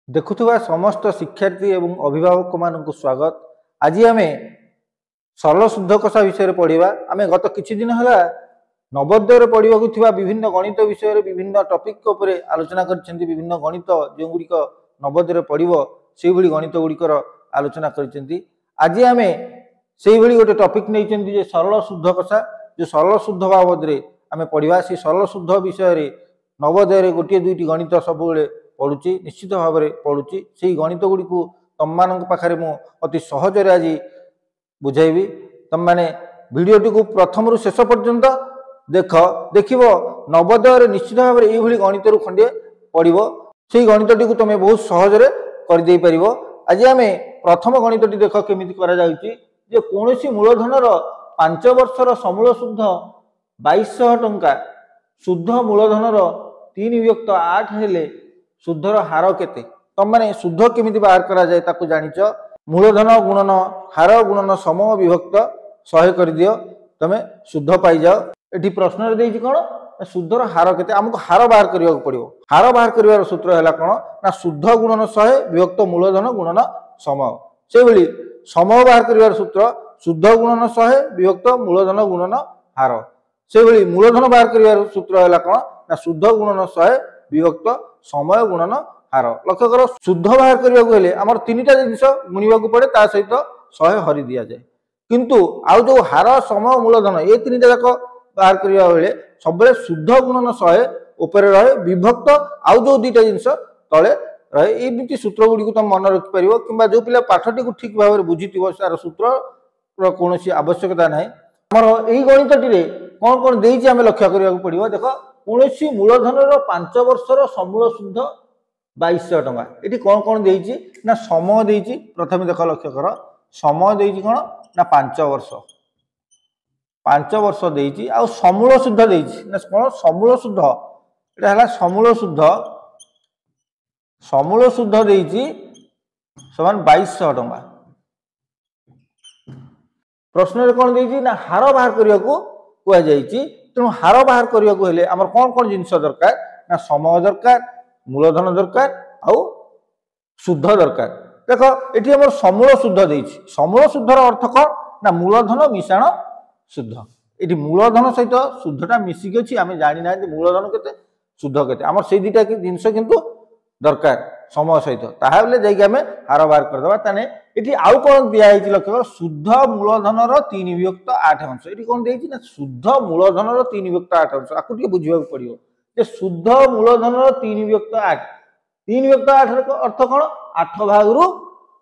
देखुवा समस्त शिक्षार्थी एवं अभिभावक मानक स्वागत। आज आम सरल शुद्ध कषा विषय पढ़ा। आम गत किछि दिन है नवोदय पढ़ा विभिन्न गणित विषय विभिन्न टॉपिक उपर आलोचना कर विभिन्न गणित जो गुड़िक नवोदय पढ़ो से गणित गुड़िकर आलोचना कर। आज आम से गोटे टॉपिक नहीं सरल शुद्ध कषा जो सरल शुद्ध बाबद आम पढ़ा। से सरल शुद्ध विषय नवोदय गोटे दुईटी गणित सब पढ़ुची निश्चित भाव में पढ़ुची से गणित गुड़ी तुम मान पाखे मु अति सहजरे आज बुझेबी। तुम मैंने भिडटी को प्रथम रु शेष पर्यंत देख नवोदय निश्चित भाव में ये गणित खंडे पढ़ से गणित टी तुम बहुत सहजरे करदे पार। आज आम प्रथम गणित टी देख केमी कौन मूलधनर 5 वर्षर समूल शुद्ध 2200 टंका शुद्ध मूलधनर 3/8 हेले शुद्धर हार केते। तुम मैंने शुद्ध केमी बाहर करा जाए ताकू जानिच मूलधन गुणन हार गुणन सम विभक्त 100 कर दियो तुम शुद्ध पाई जाओ। ये प्रश्न देती कौन शुद्धर हार केते आमको हार बाहर करने पड़ो। हार बाहर कर सूत्र है कौन ना शुद्ध गुणन 100 विभक्त मूलधन गुणन सम। से भली सम बाहर कर सूत्र शुद्ध गुणन 100 विभक्त मूलधन गुणन हार। से भली मूलधन बाहर कर सूत्र है कौन ना शुद्ध गुणन 100 विभक्त समय गुणन हार। लक्ष्य कर शुद्ध बाहर करने आम 3टा जिनस गुणा पड़े ता सहित 100 हरि दि जाए। किंतु आउ जो हार समय मूलधन ये 3टा जाक बाहर करने बेले सब शुद्ध गुणन 100 उपर रहे विभक्त आउ जो 2टा जिनस तले रहे। एमती सूत्र गुड़ी तुम मन रखिपर कि जो पिला पाठटी को ठीक भाव में बुझी तार सूत्र कौन आवश्यकता ना। आमर यही गणित कौन कौन देती आम लक्ष्य करा पड़ो। देख कौन मूलधनर 5 वर्षर समूल शुद्ध 2200 टंका ये कौन कौन देती ना समय देती। प्रथम देख लक्ष्य कर समय देती कौन ना 5 वर्ष 5 वर्ष देती आ समूल शुद्ध देती ना कौन समूल शुद्ध यहाँ है समूल शुद्ध देती समान 2200 टंका। प्रश्न कौन देती ना हार बाहर करने को कहुई। तेणु हार बाहर करने को हेले आमर कौन कौन जिनस दरकार ना समय दरकार मूलधन दरकार आउ शुद्ध दरकार। देख ये आम समूल शुद्ध देती समूल शुद्धर अर्थ कौन ना मूलधन मिश्रण शुद्ध। ये मूलधन सहित शुद्धटा मिसिक अच्छी आम जानी ना मूलधन के शुद्ध के आम से 2टा जिनस किंतु दरकार समय सहित ताहले जाइए आम हार बाहर करदे। ताने ये आउ कौन दिखाई लक्ष्य कर शुद्ध मूलधनर 3/8 अंश। ये कौन देती ना शुद्ध मूलधनर 3/8 अंश। आपको बुझा पड़ो जे शुद्ध मूलधनर 3/8 3/8 अर्थ कौन 8 भाग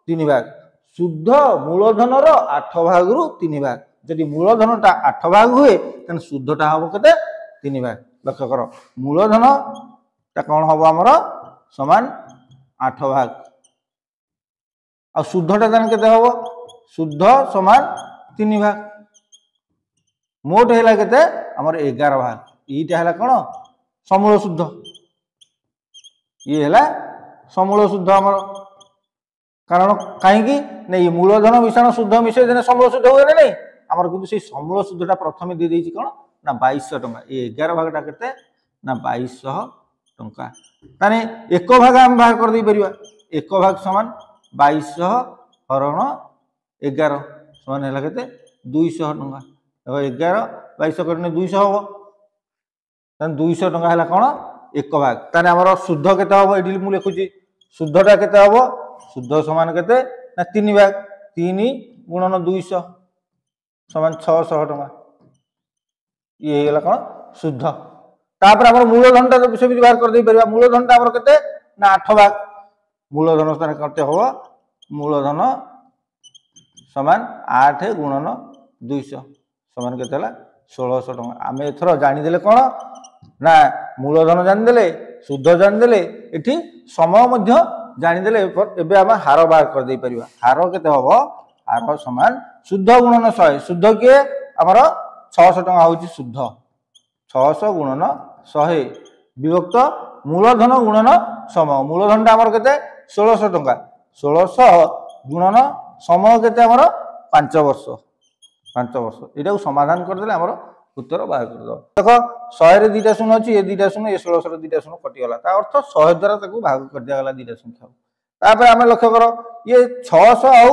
3 भाग शुद्ध मूलधनर 8 भाग 3 भाग। जदि मूलधनटा 8 भाग हुए तेन शुद्धटा हम के 3 भाग। लक्ष्य कर मूलधन कौन हम आमर समान 8 भाग आ शुद्धटा के हम शुद्ध समान 3 भाग मोट है के आमर 11 भाग। यहीटा है कौन समूल शुद्ध ये है समूल शुद्ध आमर कारण कहीं नहीं मूलधन मिश्रण शुद्ध मिसे समूल शुद्ध हुए ना नहीं आमर कि समूल शुद्धटा प्रथम दे देती कौन ना 2200 टंका। ये 11 भागटा के ना 2200 टंका। ताने एक भाग आम बाहर कर दे परिबा। एक भाग समान 2200 हरण 11 समान है के 200 टंका। देखो 11 2200 करने 200 हम 200 टंका है कौन एक भाग। ताने आमर शुद्ध के ये मुझे लिखुची शुद्धटा के शुद्ध समान के ना 3 भाग 3 × 200 समान 600 टंका। ये है कौन शुद्ध। तापर आम मूलधनटा से बाहर कर दे पार। मूलधनटा आमर के ना 8 भाग मूलधन स्थान करते हम मूलधन समान 8 × 200 समान के 1600 टंका। आम एथर जानीदे कौन ना मूलधन जानीदे शुद्ध जानीदे ये समय जानीदे एवं आम हार बाहर कर दे पार। हार के हम हार समान शुद्ध गुणन 100 शुद्ध किए आमर 600 टंका हूँ शुद्ध 600 गुणन 100 विभक्त मूलधन गुणन समय। मूलधनटा आमर के 1600 टंका 1600 गुणन समय के 5 वर्ष 5 वर्ष यहाँ समाधान करदे आमर उत्तर बाहर कर। देख 100 रे 2टा शून्य अच्छी ये 2टा शून्य ये 1600 2टा शून्य कटिगला अर्थ 100 द्वारा भाग कर दिगला 2टा संख्या। तापर आम लक्ष्य कर ये 600 आउ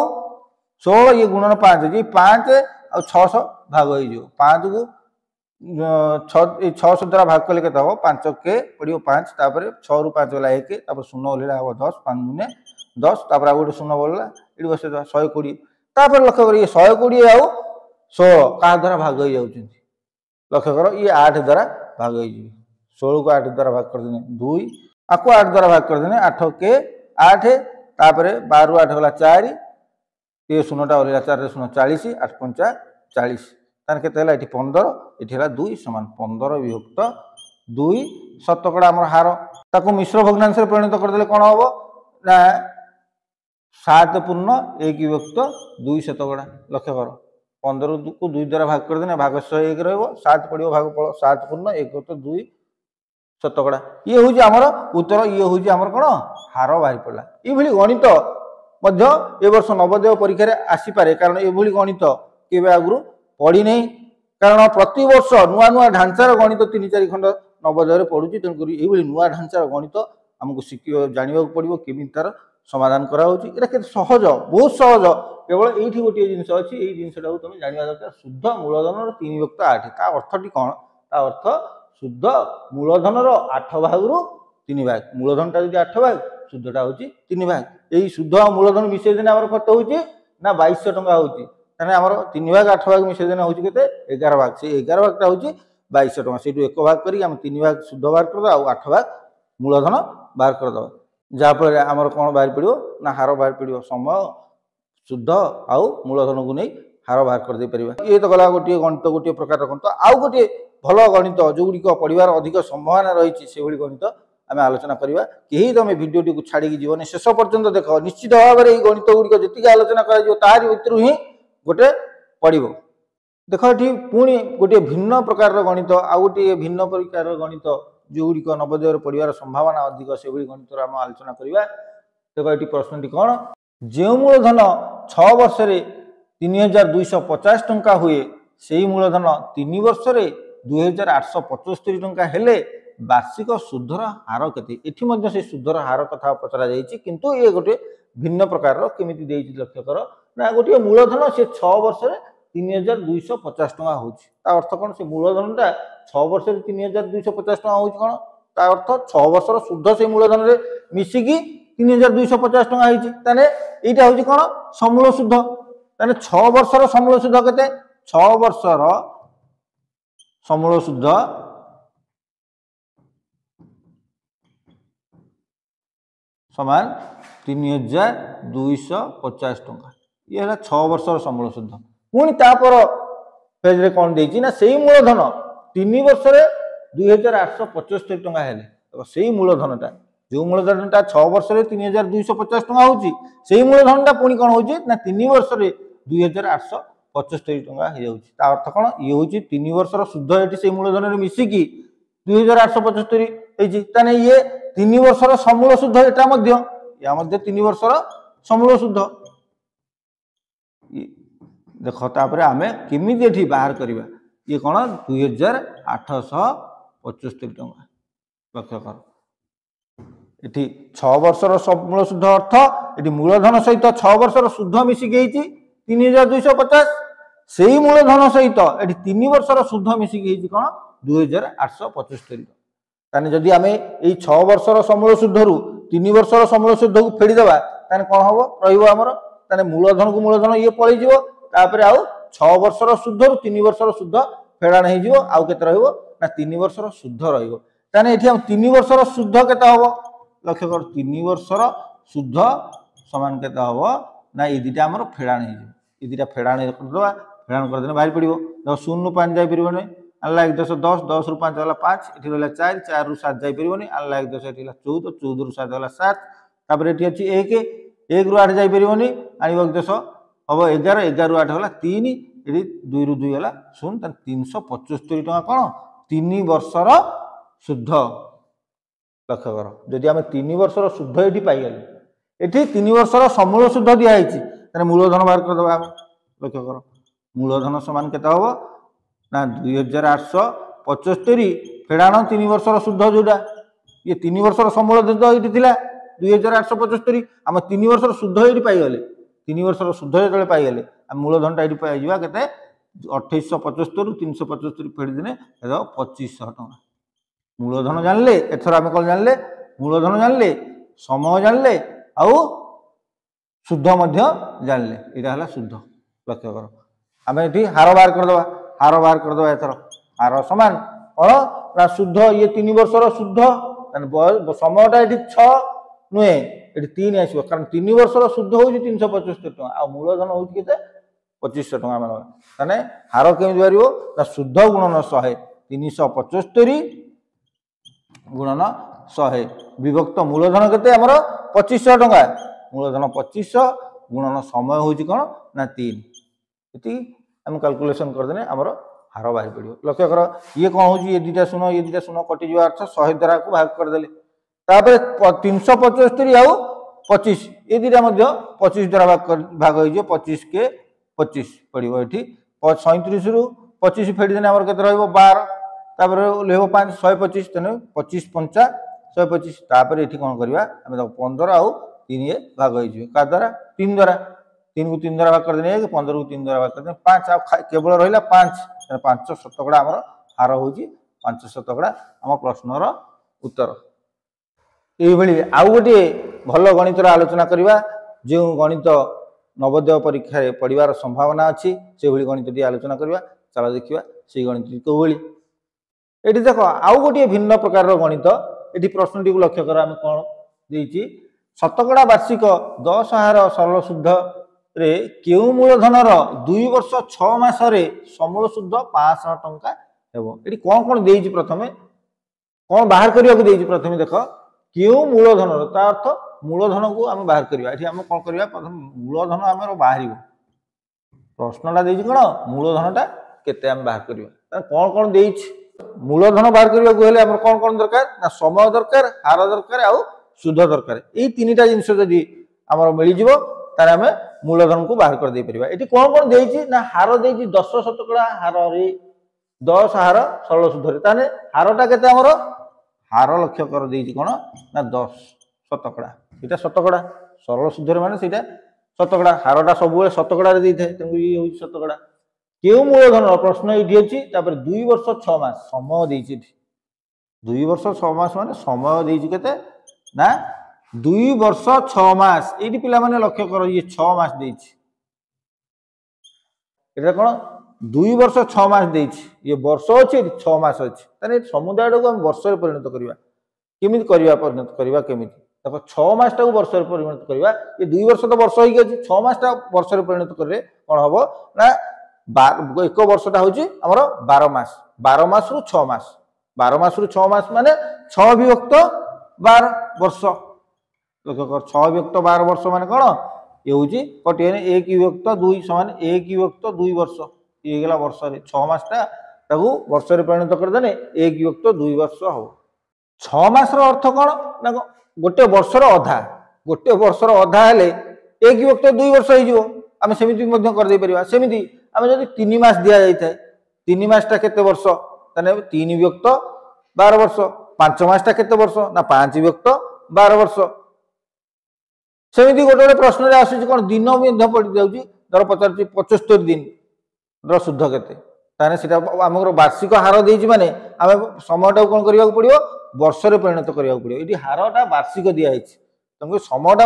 16 ये गुणन 5 ये 5 आ 600 भाग हो 5 को 600 द्वारा भाग कले के 5 के पड़ो 5 तापर 6 रु 5 गला 1 तापर 0 ओल्ला हम 10 5 गुणे 10 तापर आ गोटे 0 बोलला ये बस 120 तापर लक्ष्य कर ये 120 आउ 16 का द्वारा भाग हो जाउछन लक्ष्य कर ये 8 द्वारा भाग हो 16 को 8 द्वारा भाग कर देने 2 आपको 8 द्वारा भाग कर देने 8 के 8 तापर 12 रु 8 गला 4 ये 0टा ओल्ला 4 रे 0 40 8 5 40 तार के 15 ये 2 समान 15 विभक्त 2 शतकड़ा आम हार ताको मिश्र भग्नांश परिणत करदे कौन हम ना 7 पूर्ण 1 विभक्त 2 शतकड़ा लक्ष्य कर 15 को 2 द्वारा भाग कर देने भागश 1 रहा 7 पड़ो भाग फल 7 पूर्ण 1 2 शतकड़ा ये हूँ आमर उत्तर ये हूँ आमर कौन हार बाहरी पड़ा ये गणित मध्य ए वर्ष नवोदय परीक्षा रे आसीपारे कारण ये गणित केबे आगुरु पढ़ी नहीं कारण प्रति वर्ष नुआ नुआ ढांचार गणित 3-4 खंड नवोदय पढ़ुची तेणुक ये नुआ ढांचार गणित आमको शिख जानवा पड़ो केमी तार समाधान कराऊँगी सहज बहुत सहज केवल ये गोटे जिनस अच्छी ये जिनसा तुम जानवा दरकार शुद्ध मूलधन 3 विभक्त 8 ता अर्थटी कौन ता अर्थ शुद्ध मूलधन 8 भाग रु 3 भाग मूलधन टा 8 भाग शुद्धटा हूँ 3 भाग यही शुद्ध मूलधन मिसई देने आम कत हो ना 2200 टंका होची आमर 3 भाग 8 भाग मिसई देने हूँ के 11 भाग से 11 भागटा हूँ 2200 टंका से 1 भाग करें 3 भाग शुद्ध बाहर करदे आ 8 भाग मूलधन बाहर करदे जहाँफल आमर कौन बाहर पड़ो ना हार बाहर पड़ो समय शुद्ध आउ मूलधन को नहीं हार बाहर कर दे परिबा ये तो गला गोटे गणित गोटे प्रकार गणित आउ गोटे भल गणित जोगुड़िक पढ़ार अधिक संभावना रही से गणित आम आलोचना करवा कहीं तुम भिडियो को छाड़ी जीवन शेष पर्यंत देख निश्चित भाव में गणित गुड़िक जी आलोचना कर भितर ही गोटे पड़ देख ये पुणी गोटे भिन्न प्रकार गणित आउ गोटे भिन्न प्रकार गणित जोगुड़िक नवोदय पढ़ार संभावना अधिक से गणित आम आलोचना करवा देख ये प्रश्नटी कौन जो मूलधन 6 वर्ष 3250 टंका हुए से मूलधन 3 वर्ष 2875 टंका हेले वार्षिक सुधर हार केते से सुधर हार कथा पचरा जाइए किंतु ये गोटे भिन्न प्रकार केमिति देइछि लक्ष्य कर ना गोटे मूलधन से 6 वर्ष 3250 टंका होछि ता अर्थ कौन से मूलधन टा 6 वर्ष 3250 टंका होछि कौन ता अर्थ 6 वर्षर शुद्ध से मूलधन रे मिसिकी 3250 टंका होछि ताने एटा होछि कौन समूल शुद्ध ताने 6 वर्षर समूल शुद्ध केते 6 वर्षर समूल शुद्ध समान 3250 टंका ये है 6 वर्ष समूल शुद्ध पुणी तापर पेज रे कौन देइछि ना सेही मूलधन 3 वर्ष 2875 टंका हेले सेही मूलधनटा जो मूलधनटा 6 वर्ष 3250 टंका होछि सेही मूलधनटा पुणी कौन होछि ना 3 वर्ष 2875 टंका हो जाउछि ता अर्थ कौन ये होछि 3 वर्षर शुद्ध एठी सेही मूलधन रे मिसिकी 2875 हेछि ताने ये 3 वर्षर समूल शुद्ध एटा मध्य या मध्य 3 वर्षर समूल शुद्ध देख तापर आमे केमिति एठी बाहर करबा ये कौन 2875 टंका लक्ष्य कर एठी 6 वर्षर समूल शुद्ध अर्थ एठी मूलधन सहित 6 वर्षर शुद्ध मिसिक हेछि 3250 सेही मूलधन सहित एठी 3 वर्षर शुद्ध मिसिक हेछि कौन 2875 ताने जदि आमे एई 6 वर्षर समूल शुद्ध रु 3 वर्षर समूल शुद्ध को फेडी देबा ताने कोन हबो रहिबो हमर ताने मूलधन को मूलधन ये पळि जिवो तापर आउ 6 वर्षर शुद्ध रु 3 वर्षर शुद्ध फेडाण हे जिवो आउ केते रहिबो ना 3 वर्षर शुद्ध रहिबो ताने एठी हम 3 वर्षर शुद्ध केते हबो लक्ष्य कर 3 वर्षर शुद्ध समान केते हबो ना ए दिटा हमर फेडाण हे जिवो ए दिटा फेडाण कर देबा फेडाण कर देने बाहर पड़िबो 0 रु 5 जाई परिबो आनला 1 10 10 10 रु 5 वाला 5 एठी रहला 4 4 रु 7 जाई परिबोनी आनला 1 10 एठी 14 14 रु 7 वाला 7 तापर एठी अछि 1 1 रु 8 जाई परिबोनी आनिबो 1 10 अब 11 11 रु 8 होला 3 एठी 2 रु 2 होला सुन त 375 टका कोन 3 वर्षर शुद्ध लक्ष्य कर जदि हम 3 वर्षर शुद्ध एठी पाई गेल एठी 3 वर्षर समूल शुद्ध दिया हिची तने मूलधन बाहर कर दबा हम लक्ष्य कर मूलधन समान केता होबो ना 2875 फेडाण 3 वर्षर शुद्ध जोड़ा ये 3 वर्षर समूल शुद्ध ये 2875 आम 3 वर्ष सुध ये पाईगले 3 वर्ष सुध जो पाईगले मूलधन टा ये पाइबा के 2875 रु 375 फेड़देने 2500 टका मूलधन जानले एथर आम कौन जानले मूलधन जानले समय जानले आउ शुद्ध जानले यहाँ शुद्ध लक्ष्य कर आम ये हार बाहर करदे एथर हार सामान कौन शुद्ध ये 3 वर्षर शुद्ध समयटा ये 6 नुहे ये 3 आस कारण 3 वर्षर शुद्ध हूँ 375 टका आ मूलधन हूँ के 2500 टका मैंने हार केमी बाहर शुद्ध गुणन 100 375 गुणन 100 विभक्त मूलधन के 2500 टका मूलधन 2500 गुणन समय हूँ कौन ना 3 ये आम कैलकुलेसन करदे आमर हार बाहर पड़ो लक्ष्य कर ये कौन हो ये 2टा शून्य कटिज अर्थ 100 द्वारा को भाग करदे 375 आउ 25 ये 2टा 25 द्वारा भाग हो 25 के 25 पड़ो ये 37 रु 25 फेड़देने आम के 12 तापर लेव 5 125 तेना 25 5 125 तापर ये कौन करवा 15 आउ 3 ये भाग हो द्वारा 3 द्वारा 3 को 3 द्वारा भाग करदे 15 को 3 द्वारा भाग करदे 5 केवल रहा 5 शतकड़ा आमर हार हूँ 5 शतकड़ा आम प्रश्नर उत्तर ये आउ गोटे भल गणितर आलोचना करवा जो गणित नवोदय परीक्षा पढ़ार संभावना अच्छी से गणित आलोचना करवा चलो देखा से गणित कौ ये देख आउ गोटे भिन्न प्रकार गणित ये प्रश्न टी लक्ष्य कर आम कौन देती शतकड़ा वार्षिक 10 हार सरल शुद्ध रे केउ मूलधनर 2 वर्ष 6 मासरे समूल शुद्ध 500 टंका हेबो एटी कौन कौन देइछि प्रथमे कौन बाहर करिया को देइछि प्रथमे देख केउ मूलधनर ता अर्थ मूलधन को आम बाहर करिया एटी हम कौन करिया प्रथम मूलधन आमर बाहरिबो प्रश्नटा देइछि कोन मूलधनटा केते आम बाहर करिया कौन कौन देइछि मूलधन बाहर करिया को हेले हमर कौन कौन दरकार ना समय दरकार हार दरकार आउ शुद्ध दरकार एई तीनटा जिंस जदी हमर मिलि जिवो तारे आमे मूलधन को बाहर कर दे परिबा एटी कौन कौन देइछि ना हार देइछि 10 शतकड़ा हार रे 10 हार सरल शुद्ध रे ताने हारटा केते हमर हार लक्ष्य कर देइछि कोन ना 10 शतकड़ा एटा शतकड़ा सरल शुद्ध रे माने सेटा शतकड़ा हारटा सब बेले शतकड़ा रे देइथे तंगु ई होई शतकड़ा केउ मूलधन प्रश्न एठी अछि तापर 2 वर्ष 6 मास समय देइछि 2 वर्ष 6 मास माने समय देइछि केते ना 2 वर्ष 6 मास ये पिला माने लक्ष्य कर ये 6 मास देइछि एटा कोन 2 वर्ष 6 मास देइछि ये वर्ष अछि 6 मास अछि तने समुदाय को हम वर्ष रे परिणत करबा केमिति करबा परिणत करबा केमिति देखो 6 मास टा को वर्ष रे परिणत करबा ये 2 वर्ष तो वर्ष होई गछि 6 मास टा वर्ष रे परिणत करले कोन हबो ना एक वर्ष टा होछि हमर 12 मास रु 6 मास 12 मास रु 6 मास माने 6 विभक्त 12 वर्ष 6 विभक्त 12 वर्ष मान कौन ये हूँ कटे 1 विभक्त 2 समान 1 विभक्त 2 वर्ष ये गला वर्ष 6 मासटा वर्ष में परिणत करदे 1 विभक्त 2 वर्ष हम 6 मास अर्थ कौन ना गोटे वर्षर अधा हेले 1 विभक्त 2 वर्ष होमें सेमती करदे पार सेमती आम जब 3 मास दि जाए 3 मासटा केते वर्ष 3 विभक्त 12 वर्ष 5 मासटा केते वर्ष ना 5 विभक्त 12 वर्ष सेमती गोटे प्रश्न आसूँ कौन दिन पड़ जाऊँगी धर पचार 75 दिन शुद्ध के आम वार्षिक हार देती माने आम समय कौन करने पड़ो वर्ष में परिणत करने पड़ो ये हारटा वार्षिक दिखाई तुमको समयटा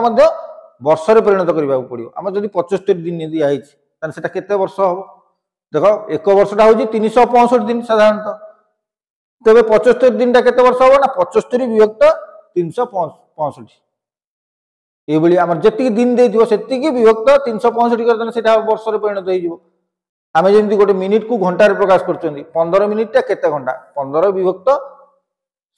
वर्ष में परिणत करने पड़ो आम जब 75 दिन दिखाई से केते वर्ष हम देख एक वर्षटा हूँ 365 दिन साधारणतः तेज 75 दिन केते वर्ष हम ना 75 विभक्त 365 ये आम जी दिन देती से विभक्त 365 करदे वर्ष में परिणत हो आम जमी गोटे मिनिट को घंटार प्रकाश कर 15 मिनिटा केते घंटा 15 विभक्त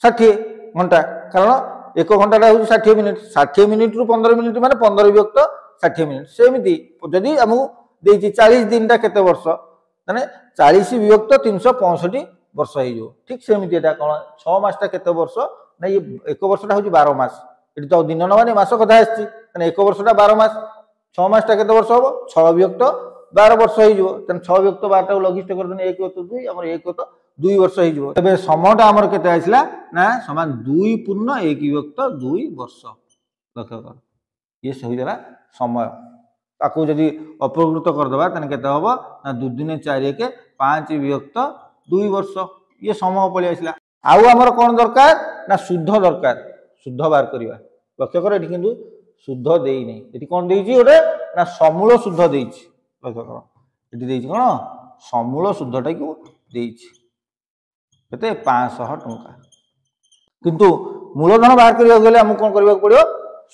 60 घंटा कारण एक घंटा हूँ 60 मिनिट 60 मिनिट रु 15 मिनिट माने 15 विभक्त 60 मिनिट सेमती जदि आमको देती 40 दिन केते वर्ष माने 40 विभक्त 365 वर्ष हो ठीक सेमती कौन 6 मासटा केते वर्ष ना ये एक वर्षटा हूँ 12 मास ये तो दिन नवानी मास कथा आसी एक वर्षटा 12 मास 6 मासटा केते वर्ष हम 6 विभक्त 12 वर्ष हो 6 विभक्त 12 लघिष्ठ करदे 1 विभक्त 2 आम 1 विभक्त 2 वर्ष हो तबे समयटा आमर केते आइसला ना समान 2 पूर्ण 1 विभक्त 2 वर्ष लक्ष्य कर ये होइला समय ताकू जदि अपकृत करदे तेने केते हबो ना 2 दिन 4 1 5 विभक्त 2 वर्ष ये समय पळि आसिला आउ हमर कोन दरकार ना शुद्ध दरकार शुद्ध बार करिवा लक्ष्य कर एठी किंतु शुद्ध देई नै एठी कोन देइछि ओटे ना समूल शुद्ध देइछि लक्ष्य कर एठी देइछि कोन समूल शुद्धटा को देइछि केते 500 टंका किंतु मूलधन बाहर करिया गेले हम कोन करबा पड़ियो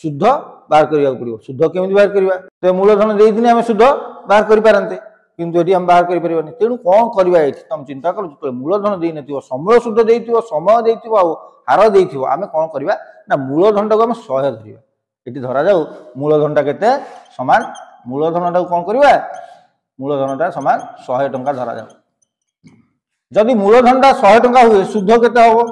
शुद्ध बाहर करिया पड़ियो शुद्ध केमिति बाहर करिवा ते मूलधन देइथिने हम शुद्ध बाहर करि पारंते किंतु एठी हम बाहर करि परिबानी तेनु कोन करबा एठी तुम चिंता करू तो मूलधन देइ नथियो समूल शुद्ध देइथियो समय देइथियो आ हार देइथियो आमे कोन करबा ना मूलधन टाको हम 100 धरिबा एठी धरा जाऊ मूलधन टा केते समान मूलधन टा कोन करबा मूलधन टा समान 100 टंका धरा जाऊ जदि मूलधन टा 100 टंका हुए शुद्ध केते होबो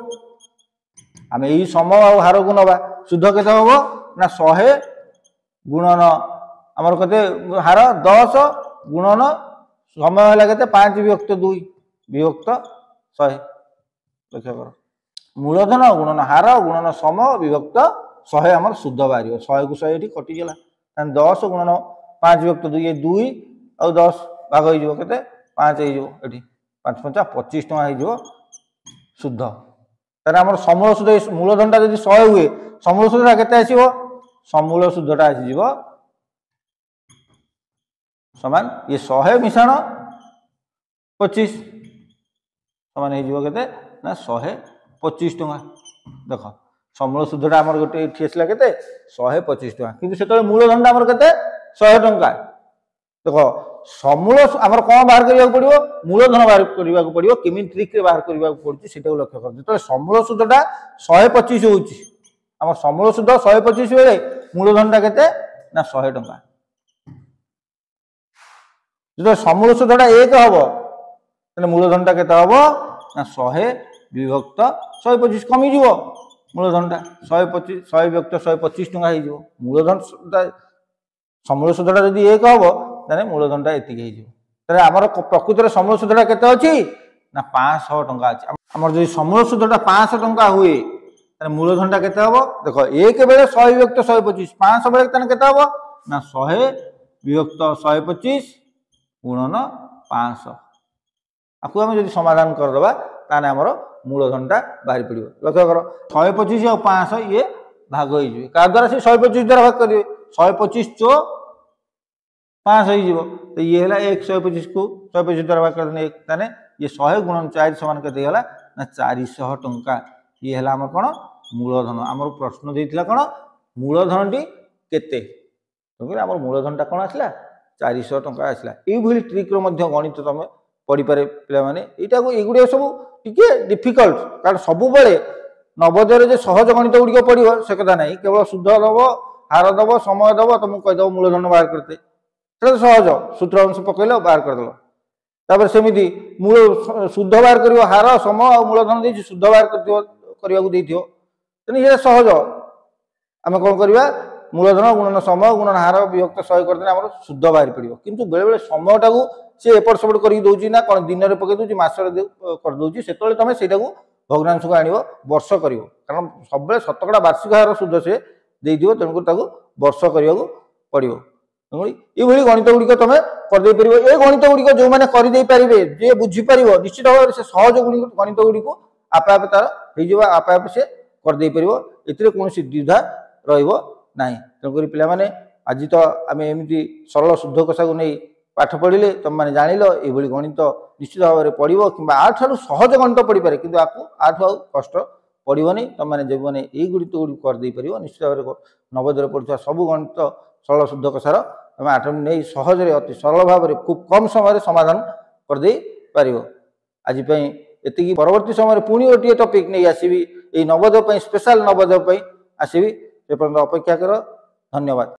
आमे एई समय आ हार को नबा शुद्ध केते होबो ना 100 गुणन हमर कते हार 10 गुणन समय होला केते 5 विभक्त 2 विभक्त 100 लक्ष्य कर मूलधन गुणन हार गुणन समय विभक्त 100 हमर शुद्ध बारियो 100 को 100 एठी कटि गेला 10 गुणन 5 विभक्त 2 ये 2 आ 10 भाग होई जिवो केते 5 होई जिवो एठी 5 5 25 टका होई जिवो शुद्ध तारे हमर समूल शुद्ध मूलधन टा जदि 100 हुए समूल शुद्धटा केते आसीबो समूल शुद्धटा आसी जिवो समान ये 100 मिश्रण 25 समान हो केते ना 125 टका देख समूल शुद्धटा हमर गोटे एठी आसला केते 125 टका किंतु सेतले मूलधनटा हमर केते 100 टका देख समूल हमर कोन बाहर करिया पड़ियो मूलधन बाहर करिया पड़ियो केमिन ट्रिक रे बाहर करिया पड़छि सेटा लक्ष्य कर जेतले समूल शुद्धटा 125 होउछि हमर समूल शुद्ध 125 बेले मूलधनटा केते ना 100 टका जो समूल शुद्धटा 1 हबो तने मूलधनटा केते हबो ना 100 विभक्त 125 कमी जिवो मूलधनटा 125 100 विभक्त 125 टका हे जिवो मूलधन समूल शुद्धटा जदि 1 हबो तने मूलधनटा एति हे जिवो तने हमर प्रकृत रे समूल शुद्धटा केते अछि ना 500 टका अछि हमर जदि समूल शुद्धटा 500 टका हुए तने मूलधनटा केते हबो देखो 1 बेले 100 विभक्त 125 500 बेले तने केते हबो ना 100 विभक्त 125 गुणन 500 आपको आम जब समाधान करदे ताने आमर मूलधनटा बाहरी पड़ो लक्ष्य कर 125 और 500 ये भाग हो क्या द्वारा से 125 द्वारा भाग करेंगे 125 चो 500 हो तो ये है 125 को 125 द्वारा भाग कर ये 100 गुणन 4 समान के ना 400 टंका ये है आम कौन मूलधन आम प्रश्न देता कौन मूलधन टी केते आम मूलधनटा कौन आसला 400 टंका आसला ये ट्रिक्र गणित तुम पढ़ी पारे पे ये सब टी डिफिकल्ट कारण सब बड़े नवोदय जो सहज गणित गुड़िक पढ़ो से कथा ना केवल शुद्ध दब हार दब समय दब तुमको कहीदेव मूलधन बाहर करते सहज सूत्र अंश पकड़ बाहर करदेल तापर सेमती मूल शुद्ध बाहर कर हार समय और मूलधन दे शुद्ध बाहर करने ये सहज आम कौन करवा मूलधन गुणन समय गुणन हार विभक्त 100 करदे आम शुद्ध बाहरी पड़ो किंतु बेले बेले समयटा को सी एपट सेपट कर दूसरी ना कौन दिन में पकई दूसरी मस करदे से तुम से भग्नांश को आण वर्ष कर कारण सब शतकड़ा वार्षिक हार शुद्ध से देव तेणुक वर्ष करने पड़ो ये गणित गुड़िक तुम करदे पार ये गणित गुड़िक जो मैंने करदे जे बुझीपर निश्चित भाव से सहज गणित गुड़िक आपे आपे तार आपे आपे से करदे पार ए कौन द्विधा रहा तेणुक पे आज तो आम एमती सरल शुद्ध कषा को नहीं पाठ पढ़ले तुम मैंने जान ये गणित निश्चित भाव में पढ़ो कि आठू सहज गणित पढ़ी पारे कि आठू कष्ट पड़ोनी तुम मैंने जो मैंने ये गणित गुड़ी करदे पार निश्चित भाव में नवोदय पढ़ुवा सब गणित सरल शुद्ध कषार तुम आठ नहीं सहजरे अति सरल भाव में खूब कम समय समाधान करदे पार आज ये परवर्ती समय पुणी गोटे टपिक नहीं आसवि ये नवोदय स्पेशल नवोदय आसवि से पर्यंत अपेक्षा कर धन्यवाद।